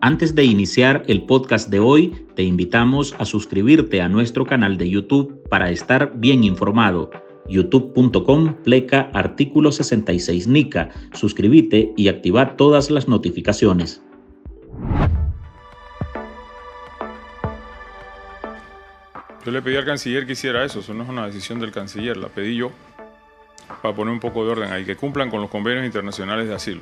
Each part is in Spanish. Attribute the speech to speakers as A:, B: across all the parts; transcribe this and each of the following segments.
A: Antes de iniciar el podcast de hoy, te invitamos a suscribirte a nuestro canal de YouTube para estar bien informado. youtube.com/artículo 66 NICA. Suscríbete y activa todas las notificaciones.
B: Yo le pedí al canciller que hiciera eso no es una decisión del canciller, la pedí yo para poner un poco de orden ahí, que cumplan con los convenios internacionales de asilo.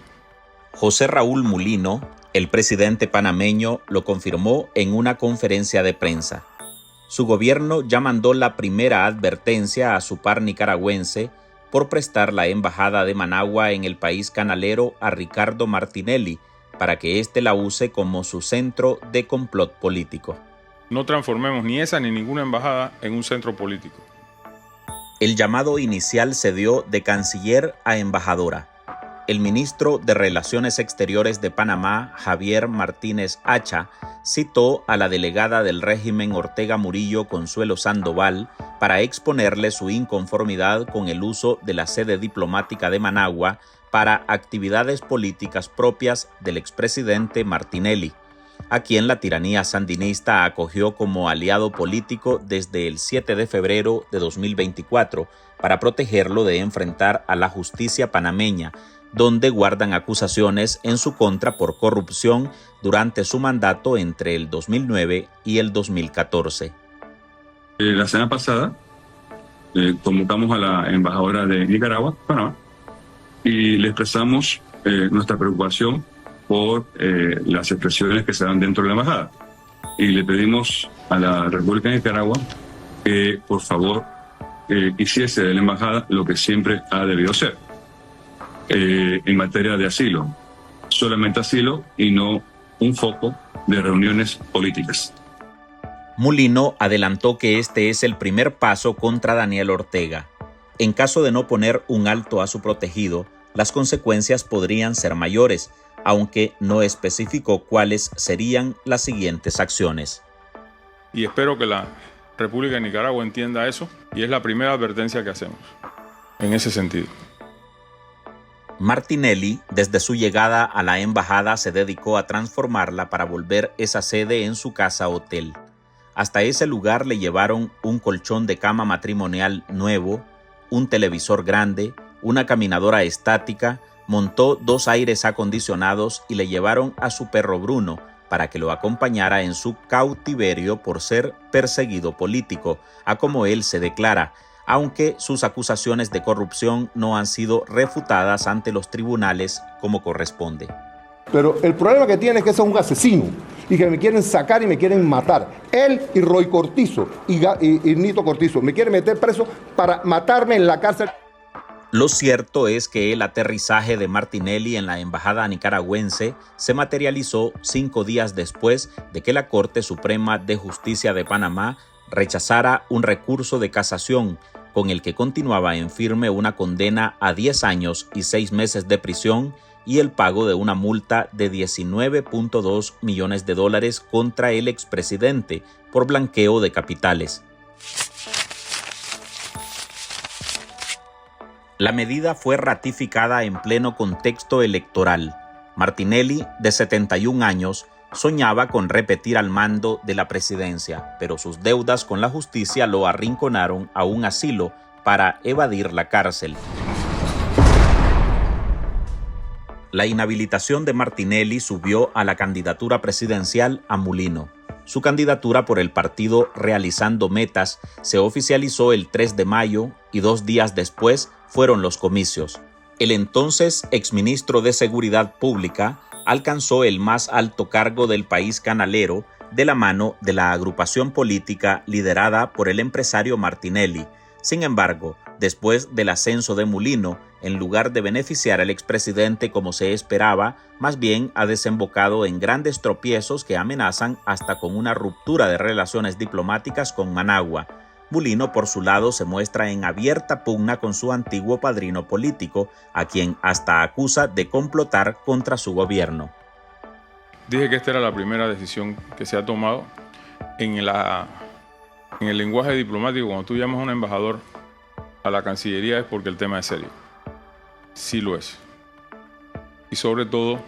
A: José Raúl Mulino, el presidente panameño, lo confirmó en una conferencia de prensa. Su gobierno ya mandó la primera advertencia a su par nicaragüense por prestar la embajada de Managua en el país canalero a Ricardo Martinelli para que éste la use como su centro de complot político.
B: No transformemos ni esa ni ninguna embajada en un centro político.
A: El llamado inicial se dio de canciller a embajadora. El ministro de Relaciones Exteriores de Panamá, Javier Martínez Hacha, citó a la delegada del régimen Ortega Murillo, Consuelo Sandoval, para exponerle su inconformidad con el uso de la sede diplomática de Managua para actividades políticas propias del expresidente Martinelli, a quien la tiranía sandinista acogió como aliado político desde el 7 de febrero de 2024 para protegerlo de enfrentar a la justicia panameña, donde guardan acusaciones en su contra por corrupción durante su mandato entre el 2009 y el 2014.
C: La semana pasada convocamos a la embajadora de Nicaragua, Panamá, y le expresamos nuestra preocupación por las expresiones que se dan dentro de la embajada. Y le pedimos a la República de Nicaragua que, por favor, hiciese de la embajada lo que siempre ha debido ser. En materia de asilo, solamente asilo y no un foco de reuniones políticas.
A: Mulino adelantó que este es el primer paso contra Daniel Ortega. En caso de no poner un alto a su protegido, las consecuencias podrían ser mayores, aunque no especificó cuáles serían las siguientes acciones.
B: Y espero que la República de Nicaragua entienda eso, y es la primera advertencia que hacemos en ese sentido.
A: Martinelli, desde su llegada a la embajada, se dedicó a transformarla para volver esa sede en su casa-hotel. Hasta ese lugar le llevaron un colchón de cama matrimonial nuevo, un televisor grande, una caminadora estática, montó 2 aires acondicionados y le llevaron a su perro Bruno para que lo acompañara en su cautiverio por ser perseguido político, a como él se declara, aunque sus acusaciones de corrupción no han sido refutadas ante los tribunales como corresponde.
D: Pero el problema que tiene es que es un asesino y que me quieren sacar y me quieren matar. Él y Roy Cortizo y Nito Cortizo me quieren meter preso para matarme en la cárcel.
A: Lo cierto es que el aterrizaje de Martinelli en la embajada nicaragüense se materializó 5 días después de que la Corte Suprema de Justicia de Panamá rechazara un recurso de casación con el que continuaba en firme una condena a 10 años y 6 meses de prisión y el pago de una multa de $19.2 millones contra el expresidente por blanqueo de capitales. La medida fue ratificada en pleno contexto electoral. Martinelli, de 71 años, soñaba con repetir al mando de la presidencia, pero sus deudas con la justicia lo arrinconaron a un asilo para evadir la cárcel. La inhabilitación de Martinelli subió a la candidatura presidencial a Mulino. Su candidatura por el partido Realizando Metas se oficializó el 3 de mayo y 2 días después fueron los comicios. El entonces exministro de Seguridad Pública alcanzó el más alto cargo del país canalero de la mano de la agrupación política liderada por el empresario Martinelli. Sin embargo, después del ascenso de Mulino, en lugar de beneficiar al expresidente como se esperaba, más bien ha desembocado en grandes tropiezos que amenazan hasta con una ruptura de relaciones diplomáticas con Managua. Mulino, por su lado, se muestra en abierta pugna con su antiguo padrino político, a quien hasta acusa de complotar contra su gobierno.
B: Dije que esta era la primera decisión que se ha tomado. En el lenguaje diplomático, cuando tú llamas a un embajador a la Cancillería es porque el tema es serio. Sí lo es. Y sobre todo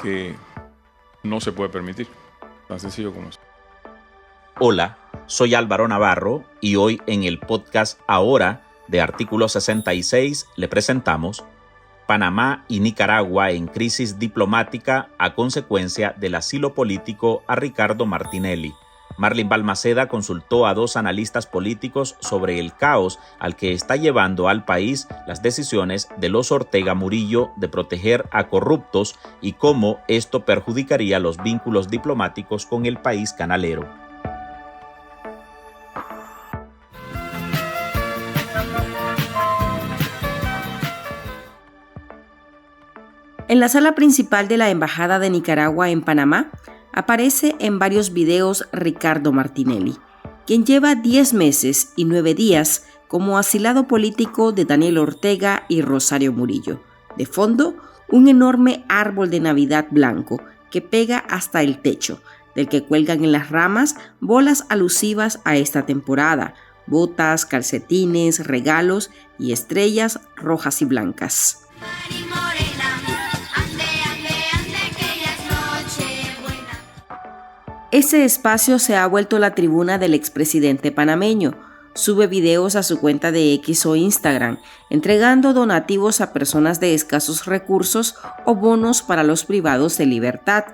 B: que no se puede permitir. Tan sencillo como eso.
A: Hola, soy Álvaro Navarro y hoy en el podcast Ahora de Artículo 66 le presentamos Panamá y Nicaragua en crisis diplomática a consecuencia del asilo político a Ricardo Martinelli. Marlene Balmaceda consultó a 2 analistas políticos sobre el caos al que está llevando al país las decisiones de los Ortega Murillo de proteger a corruptos y cómo esto perjudicaría los vínculos diplomáticos con el país canalero.
E: En la sala principal de la Embajada de Nicaragua en Panamá, aparece en varios videos Ricardo Martinelli, quien lleva 10 meses y 9 días como asilado político de Daniel Ortega y Rosario Murillo. De fondo, un enorme árbol de Navidad blanco que pega hasta el techo, del que cuelgan en las ramas bolas alusivas a esta temporada, botas, calcetines, regalos y estrellas rojas y blancas. Ese espacio se ha vuelto la tribuna del expresidente panameño. Sube videos a su cuenta de X o Instagram, entregando donativos a personas de escasos recursos o bonos para los privados de libertad.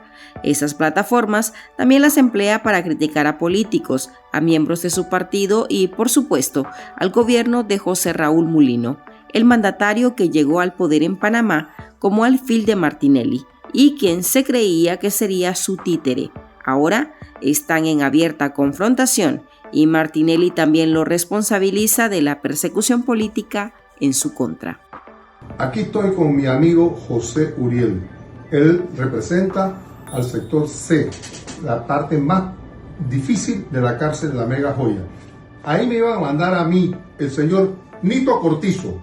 E: Esas plataformas también las emplea para criticar a políticos, a miembros de su partido y, por supuesto, al gobierno de José Raúl Mulino, el mandatario que llegó al poder en Panamá como alfil de Martinelli y quien se creía que sería su títere. Ahora están en abierta confrontación y Martinelli también lo responsabiliza de la persecución política en su contra.
D: Aquí estoy con mi amigo José Uriel. Él representa al sector C, la parte más difícil de la cárcel de la Mega Joya. Ahí me iban a mandar a mí el señor Nito Cortizo,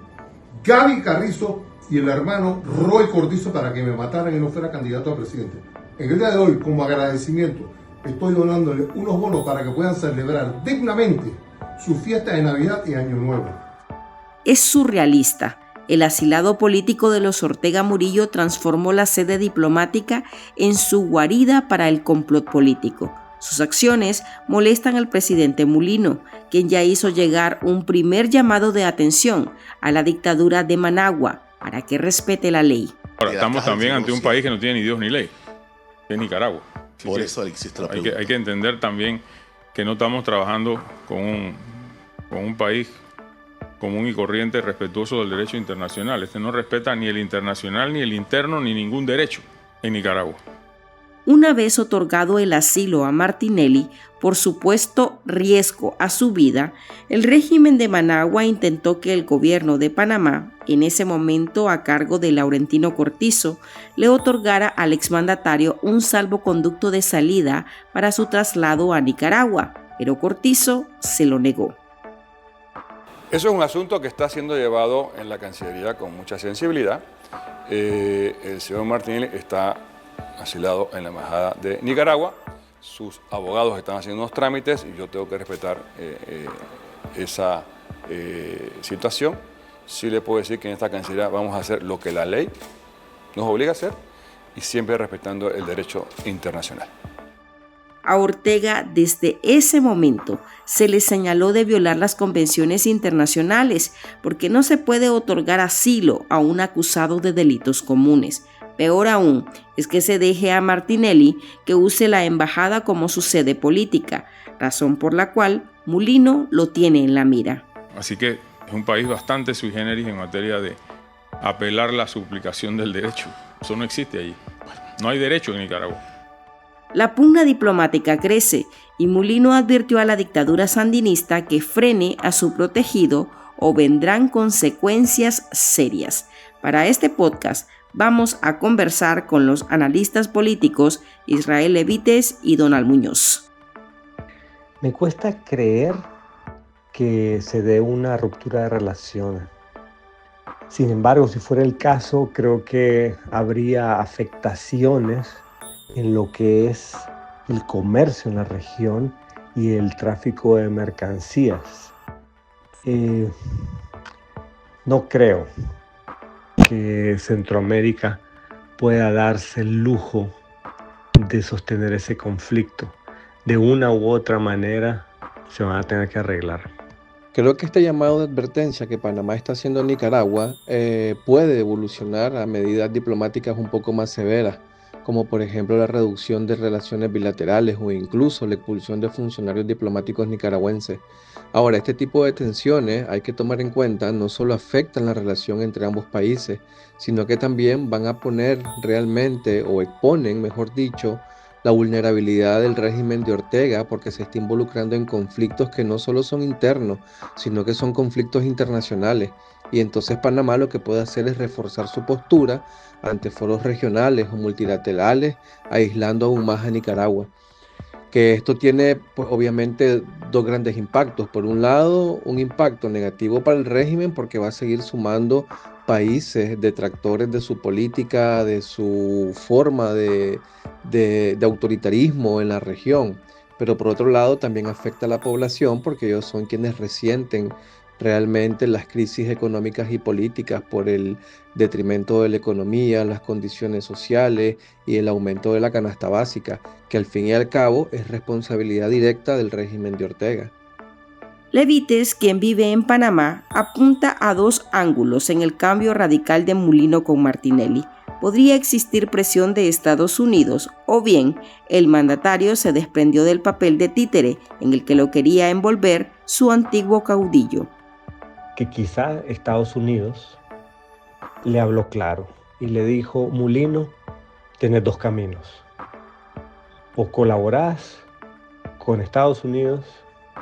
D: Gaby Carrizo y el hermano Roy Cortizo para que me mataran y no fuera candidato a presidente. En el día de hoy, como agradecimiento, estoy donándole unos bonos para que puedan celebrar dignamente su fiesta de Navidad y Año Nuevo.
E: Es surrealista. El asilado político de los Ortega Murillo transformó la sede diplomática en su guarida para el complot político. Sus acciones molestan al presidente Mulino, quien ya hizo llegar un primer llamado de atención a la dictadura de Managua para que respete la ley.
B: Ahora, estamos también ante un país que no tiene ni Dios ni ley, que es Nicaragua.
F: Por eso existe la pregunta.
B: Hay que entender también que no estamos trabajando con un país común y corriente respetuoso del derecho internacional. Este no respeta ni el internacional, ni el interno, ni ningún derecho en Nicaragua.
E: Una vez otorgado el asilo a Martinelli por supuesto riesgo a su vida, el régimen de Managua intentó que el gobierno de Panamá, en ese momento a cargo de Laurentino Cortizo, le otorgara al exmandatario un salvoconducto de salida para su traslado a Nicaragua, pero Cortizo se lo negó.
G: Eso es un asunto que está siendo llevado en la Cancillería con mucha sensibilidad. El señor Martinelli está asilado en la Embajada de Nicaragua. Sus abogados están haciendo unos trámites y yo tengo que respetar esa situación. Sí le puedo decir que en esta Cancillería vamos a hacer lo que la ley nos obliga a hacer y siempre respetando el derecho internacional.
E: A Ortega desde ese momento se le señaló de violar las convenciones internacionales porque no se puede otorgar asilo a un acusado de delitos comunes. Peor aún es que se deje a Martinelli que use la embajada como su sede política, razón por la cual Mulino lo tiene en la mira.
B: Así que es un país bastante sui generis en materia de apelar la suplicación del derecho. Eso no existe allí. No hay derecho en Nicaragua.
E: La pugna diplomática crece y Mulino advirtió a la dictadura sandinista que frene a su protegido o vendrán consecuencias serias. Para este podcast vamos a conversar con los analistas políticos Israel Levites y Donald Muñoz.
H: Me cuesta creer que se dé una ruptura de relaciones. Sin embargo, si fuera el caso, creo que habría afectaciones en lo que es el comercio en la región y el tráfico de mercancías. No creo que Centroamérica pueda darse el lujo de sostener ese conflicto. De una u otra manera se van a tener que arreglar.
I: Creo que este llamado de advertencia que Panamá está haciendo a Nicaragua puede evolucionar a medidas diplomáticas un poco más severas, como por ejemplo la reducción de relaciones bilaterales o incluso la expulsión de funcionarios diplomáticos nicaragüenses. Ahora, este tipo de tensiones hay que tomar en cuenta no solo afectan la relación entre ambos países, sino que también van a poner realmente, o exponen, mejor dicho, la vulnerabilidad del régimen de Ortega porque se está involucrando en conflictos que no solo son internos, sino que son conflictos internacionales. Y entonces Panamá lo que puede hacer es reforzar su postura ante foros regionales o multilaterales, aislando aún más a Nicaragua. Que esto tiene, pues, obviamente dos grandes impactos. Por un lado, un impacto negativo para el régimen porque va a seguir sumando países detractores de su política, de su forma de autoritarismo en la región. Pero por otro lado también afecta a la población porque ellos son quienes resienten realmente las crisis económicas y políticas por el detrimento de la economía, las condiciones sociales y el aumento de la canasta básica, que al fin y al cabo es responsabilidad directa del régimen de Ortega.
E: Levites, quien vive en Panamá, apunta a dos ángulos en el cambio radical de Mulino con Martinelli. Podría existir presión de Estados Unidos o bien el mandatario se desprendió del papel de títere en el que lo quería envolver su antiguo caudillo.
H: Que quizá Estados Unidos le habló claro y le dijo: Mulino, tienes dos caminos. O colaborás con Estados Unidos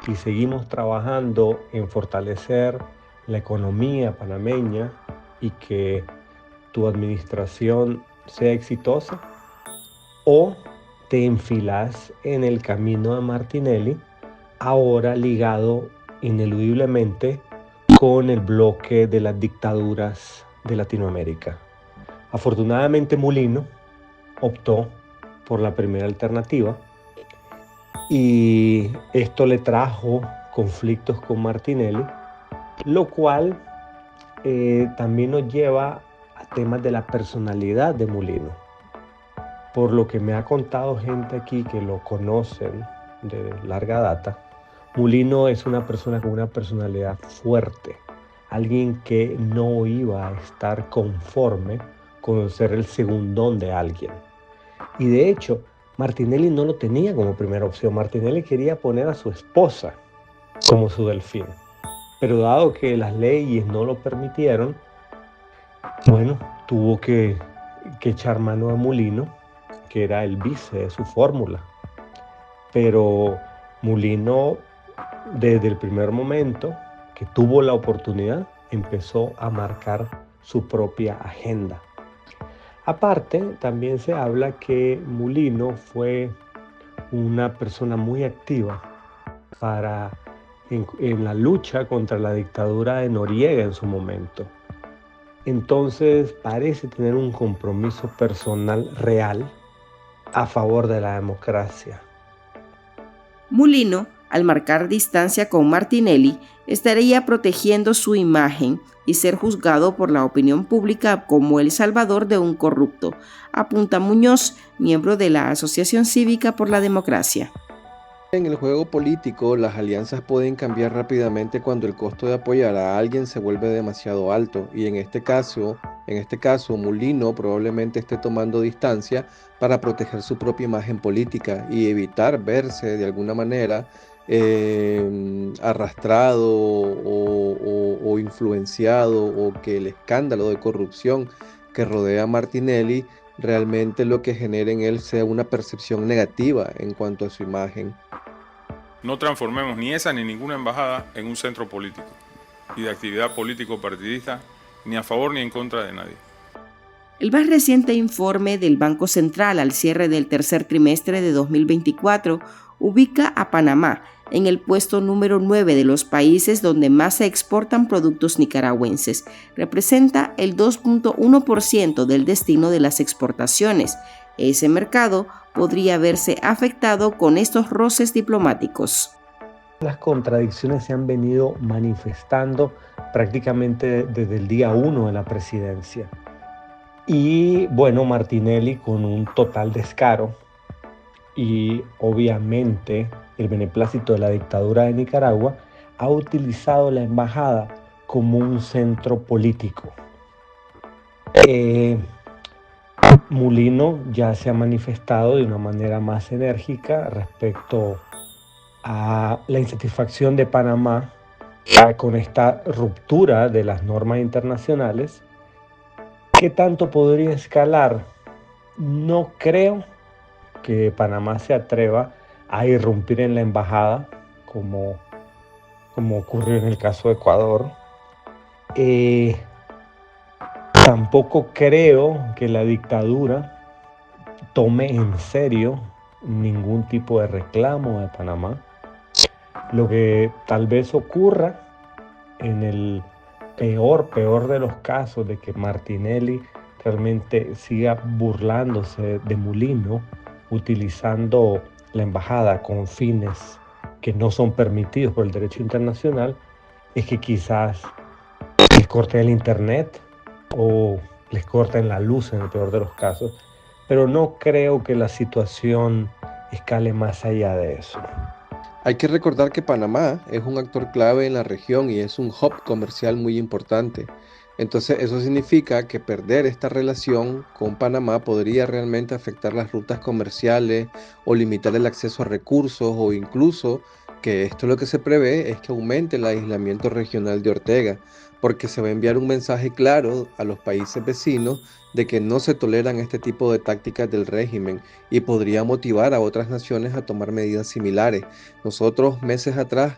H: y seguimos trabajando en fortalecer la economía panameña y que tu administración sea exitosa, o te enfilás en el camino de Martinelli, ahora ligado ineludiblemente con el bloque de las dictaduras de Latinoamérica. Afortunadamente Mulino optó por la primera alternativa y esto le trajo conflictos con Martinelli, lo cual también nos lleva a temas de la personalidad de Mulino. Por lo que me ha contado gente aquí que lo conocen de larga data, Mulino es una persona con una personalidad fuerte, alguien que no iba a estar conforme con ser el segundón de alguien. Y de hecho, Martinelli no lo tenía como primera opción. Martinelli quería poner a su esposa como su delfín. Pero dado que las leyes no lo permitieron, bueno, tuvo que echar mano a Mulino, que era el vice de su fórmula. Pero Mulino, desde el primer momento que tuvo la oportunidad, empezó a marcar su propia agenda. Aparte, también se habla que Mulino fue una persona muy activa en la lucha contra la dictadura de Noriega en su momento. Entonces parece tener un compromiso personal real a favor de la democracia.
E: Mulino, al marcar distancia con Martinelli, estaría protegiendo su imagen y ser juzgado por la opinión pública como el salvador de un corrupto, apunta Muñoz, miembro de la Asociación Cívica por la Democracia.
I: En el juego político, las alianzas pueden cambiar rápidamente cuando el costo de apoyar a alguien se vuelve demasiado alto, y en este caso, Mulino probablemente esté tomando distancia para proteger su propia imagen política y evitar verse de alguna manera arrastrado o influenciado, o que el escándalo de corrupción que rodea a Martinelli realmente lo que genere en él sea una percepción negativa en cuanto a su imagen.
B: No transformemos ni esa ni ninguna embajada en un centro político y de actividad político-partidista, ni a favor ni en contra de nadie.
E: El más reciente informe del Banco Central al cierre del tercer trimestre de 2024 ubica a Panamá en el puesto número 9 de los países donde más se exportan productos nicaragüenses. Representa el 2.1% del destino de las exportaciones. Ese mercado podría verse afectado con estos roces diplomáticos.
H: Las contradicciones se han venido manifestando prácticamente desde el día 1 de la presidencia. Y bueno, Martinelli, con un total descaro, y obviamente el beneplácito de la dictadura de Nicaragua ha utilizado la embajada como un centro político. Mulino ya se ha manifestado de una manera más enérgica respecto a la insatisfacción de Panamá con esta ruptura de las normas internacionales. ¿Qué tanto podría escalar? No creo que Panamá se atreva a irrumpir en la embajada como ocurrió en el caso de Ecuador. Tampoco creo que la dictadura tome en serio ningún tipo de reclamo de Panamá. Lo que tal vez ocurra en el peor de los casos de que Martinelli realmente siga burlándose de Mulino, utilizando la embajada con fines que no son permitidos por el derecho internacional, es que quizás les corten el internet o les corten la luz en el peor de los casos, pero no creo que la situación escale más allá de eso.
I: Hay que recordar que Panamá es un actor clave en la región y es un hub comercial muy importante. Entonces eso significa que perder esta relación con Panamá podría realmente afectar las rutas comerciales o limitar el acceso a recursos, o incluso que esto lo que se prevé es que aumente el aislamiento regional de Ortega, porque se va a enviar un mensaje claro a los países vecinos de que no se toleran este tipo de tácticas del régimen y podría motivar a otras naciones a tomar medidas similares. Nosotros meses atrás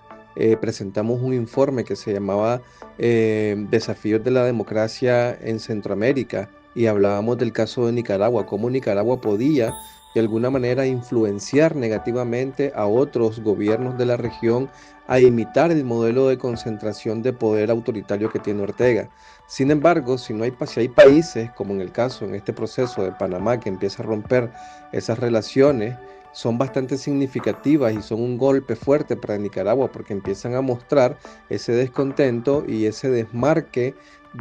I: presentamos un informe que se llamaba Desafíos de la Democracia en Centroamérica y hablábamos del caso de Nicaragua, cómo Nicaragua podía de alguna manera influenciar negativamente a otros gobiernos de la región a imitar el modelo de concentración de poder autoritario que tiene Ortega. Sin embargo, si hay países, como en el caso, en este proceso de Panamá, que empieza a romper esas relaciones, son bastante significativas y son un golpe fuerte para Nicaragua, porque empiezan a mostrar ese descontento y ese desmarque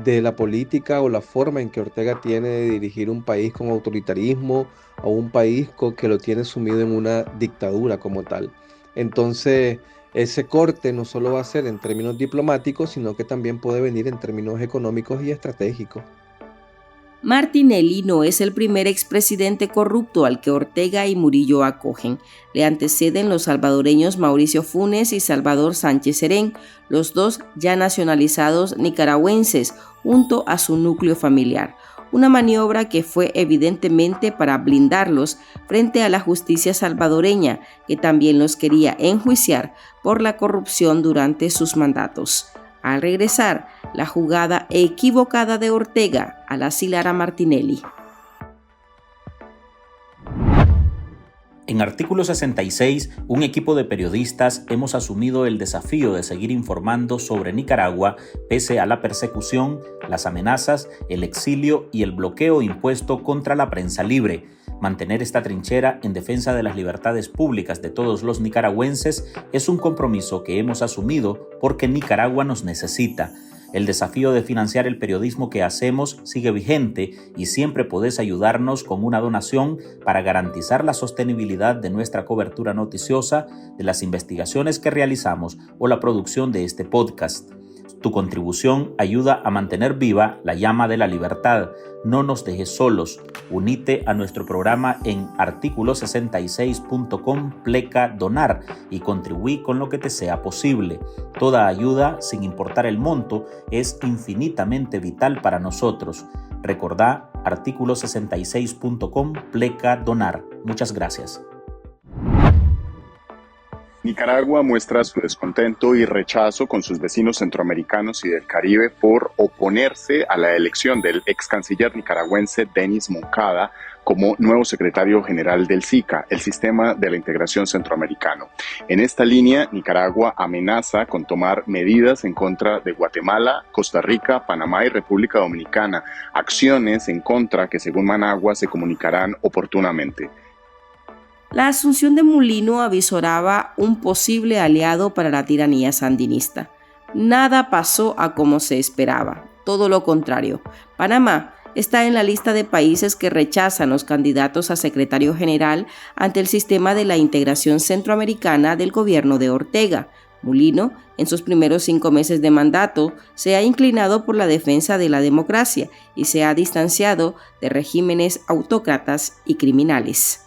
I: de la política o la forma en que Ortega tiene de dirigir un país con autoritarismo o un país que lo tiene sumido en una dictadura como tal. Entonces, ese corte no solo va a ser en términos diplomáticos, sino que también puede venir en términos económicos y estratégicos.
E: Martinelli no es el primer expresidente corrupto al que Ortega y Murillo acogen. Le anteceden los salvadoreños Mauricio Funes y Salvador Sánchez Serén, los dos ya nacionalizados nicaragüenses, junto a su núcleo familiar. Una maniobra que fue evidentemente para blindarlos frente a la justicia salvadoreña, que también los quería enjuiciar por la corrupción durante sus mandatos. Al regresar, la jugada equivocada de Ortega al asilar a Martinelli.
A: En Artículo 66, un equipo de periodistas hemos asumido el desafío de seguir informando sobre Nicaragua pese a la persecución, las amenazas, el exilio y el bloqueo impuesto contra la prensa libre. Mantener esta trinchera en defensa de las libertades públicas de todos los nicaragüenses es un compromiso que hemos asumido porque Nicaragua nos necesita. El desafío de financiar el periodismo que hacemos sigue vigente y siempre podés ayudarnos con una donación para garantizar la sostenibilidad de nuestra cobertura noticiosa, de las investigaciones que realizamos o la producción de este podcast. Tu contribución ayuda a mantener viva la llama de la libertad. No nos dejes solos. Unite a nuestro programa en articulo66.com/donar y contribuí con lo que te sea posible. Toda ayuda, sin importar el monto, es infinitamente vital para nosotros. Recordá articulo66.com/donar. Muchas gracias.
F: Nicaragua muestra su descontento y rechazo con sus vecinos centroamericanos y del Caribe por oponerse a la elección del ex canciller nicaragüense Denis Moncada como nuevo secretario general del SICA, el Sistema de la Integración Centroamericano. En esta línea, Nicaragua amenaza con tomar medidas en contra de Guatemala, Costa Rica, Panamá y República Dominicana, acciones en contra que, según Managua, se comunicarán oportunamente.
E: La asunción de Mulino avisoraba un posible aliado para la tiranía sandinista. Nada pasó a como se esperaba, todo lo contrario. Panamá está en la lista de países que rechazan los candidatos a secretario general ante el sistema de la integración centroamericana del gobierno de Ortega. Mulino, en sus primeros 5 meses de mandato, se ha inclinado por la defensa de la democracia y se ha distanciado de regímenes autócratas y criminales.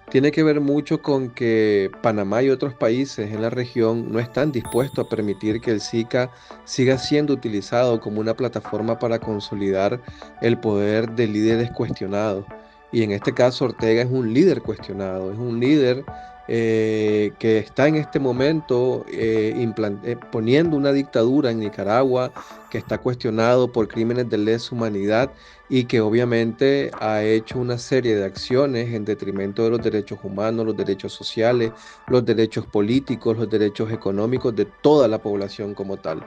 I: Tiene que ver mucho con que Panamá y otros países en la región no están dispuestos a permitir que el SICA siga siendo utilizado como una plataforma para consolidar el poder de líderes cuestionados. Y en este caso Ortega es un líder cuestionado, es un líder que está en este momento poniendo una dictadura en Nicaragua, que está cuestionado por crímenes de lesa humanidad y que obviamente ha hecho una serie de acciones en detrimento de los derechos humanos, los derechos sociales, los derechos políticos, los derechos económicos de toda la población como tal.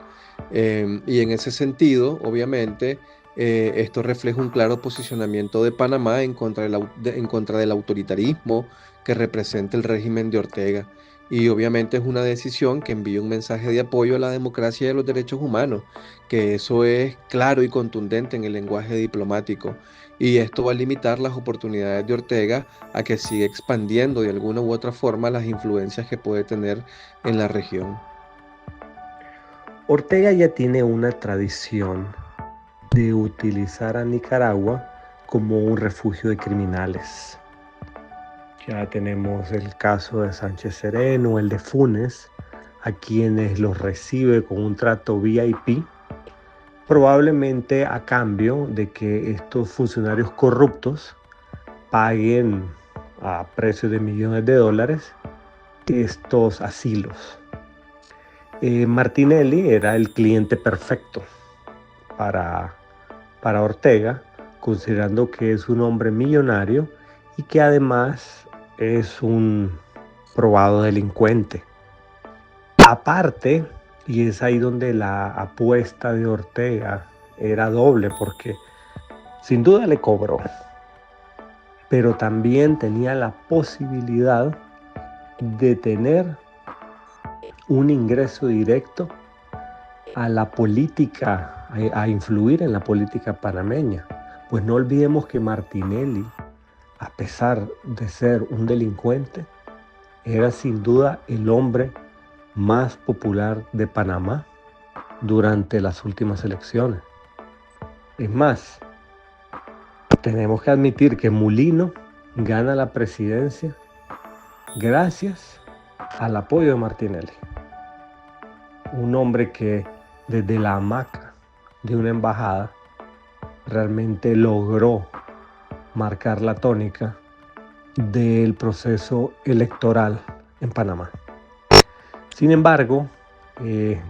I: Y en ese sentido, obviamente, esto refleja un claro posicionamiento de Panamá en contra del autoritarismo que representa el régimen de Ortega. Y obviamente es una decisión que envía un mensaje de apoyo a la democracia y a los derechos humanos, que eso es claro y contundente en el lenguaje diplomático. Y esto va a limitar las oportunidades de Ortega a que siga expandiendo de alguna u otra forma las influencias que puede tener en la región.
H: Ortega ya tiene una tradición de utilizar a Nicaragua como un refugio de criminales. Ya tenemos el caso de Sánchez Sereno, el de Funes, a quienes los recibe con un trato VIP, probablemente a cambio de que estos funcionarios corruptos paguen a precios de millones de dólares estos asilos. Martinelli era el cliente perfecto para Ortega, considerando que es un hombre millonario y que además es un probado delincuente. Aparte, y es ahí donde la apuesta de Ortega era doble, porque sin duda le cobró, pero también tenía la posibilidad de tener un ingreso directo a la política, a influir en la política panameña. Pues no olvidemos que Martinelli, a pesar de ser un delincuente, era sin duda el hombre más popular de Panamá durante las últimas elecciones. Es más, tenemos que admitir que Mulino gana la presidencia gracias al apoyo de Martinelli. Un hombre que desde la hamaca de una embajada realmente logró marcar la tónica del proceso electoral en Panamá. Sin embargo,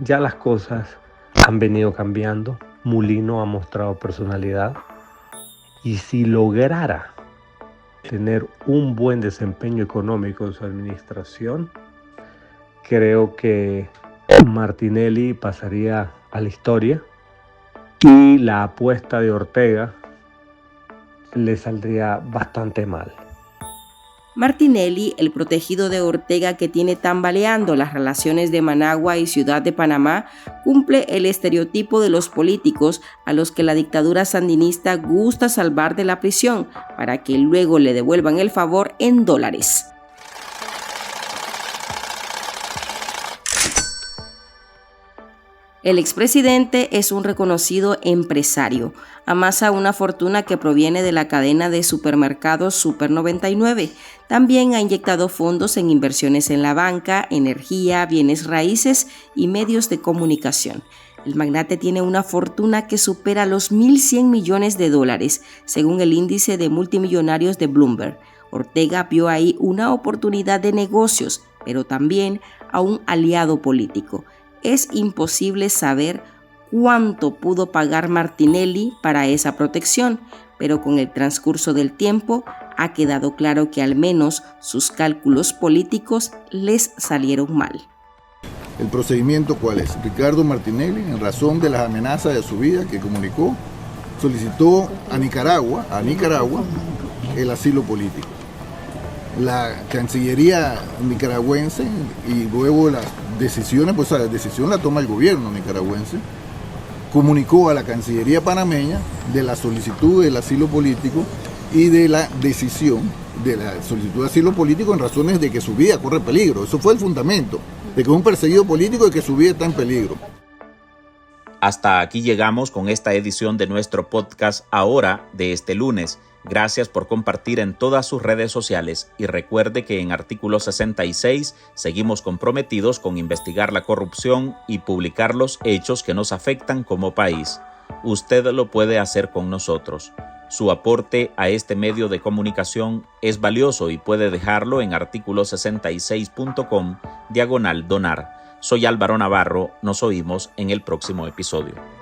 H: ya las cosas han venido cambiando. Mulino ha mostrado personalidad y si lograra tener un buen desempeño económico en su administración, creo que Martinelli pasaría a la historia y la apuesta de Ortega le saldría bastante mal.
E: Martinelli, el protegido de Ortega que tiene tambaleando las relaciones de Managua y Ciudad de Panamá, cumple el estereotipo de los políticos a los que la dictadura sandinista gusta salvar de la prisión para que luego le devuelvan el favor en dólares. El expresidente es un reconocido empresario. Amasa una fortuna que proviene de la cadena de supermercados Super 99. También ha inyectado fondos en inversiones en la banca, energía, bienes raíces y medios de comunicación. El magnate tiene una fortuna que supera los 1.100 millones de dólares, según el índice de multimillonarios de Bloomberg. Ortega vio ahí una oportunidad de negocios, pero también a un aliado político. Es imposible saber cuánto pudo pagar Martinelli para esa protección, pero con el transcurso del tiempo ha quedado claro que al menos sus cálculos políticos les salieron mal.
J: ¿El procedimiento cuál es? Ricardo Martinelli, en razón de las amenazas de su vida que comunicó, solicitó a Nicaragua el asilo político. La Cancillería nicaragüense y luego las decisiones, pues la decisión la toma el gobierno nicaragüense, comunicó a la Cancillería panameña de la solicitud del asilo político y de la decisión de la solicitud de asilo político en razones de que su vida corre peligro. Eso fue el fundamento, de que es un perseguido político y que su vida está en peligro.
A: Hasta aquí llegamos con esta edición de nuestro podcast Ahora de este lunes. Gracias por compartir en todas sus redes sociales y recuerde que en Artículo 66 seguimos comprometidos con investigar la corrupción y publicar los hechos que nos afectan como país. Usted lo puede hacer con nosotros. Su aporte a este medio de comunicación es valioso y puede dejarlo en articulo66.com/donar. Soy Álvaro Navarro, nos oímos en el próximo episodio.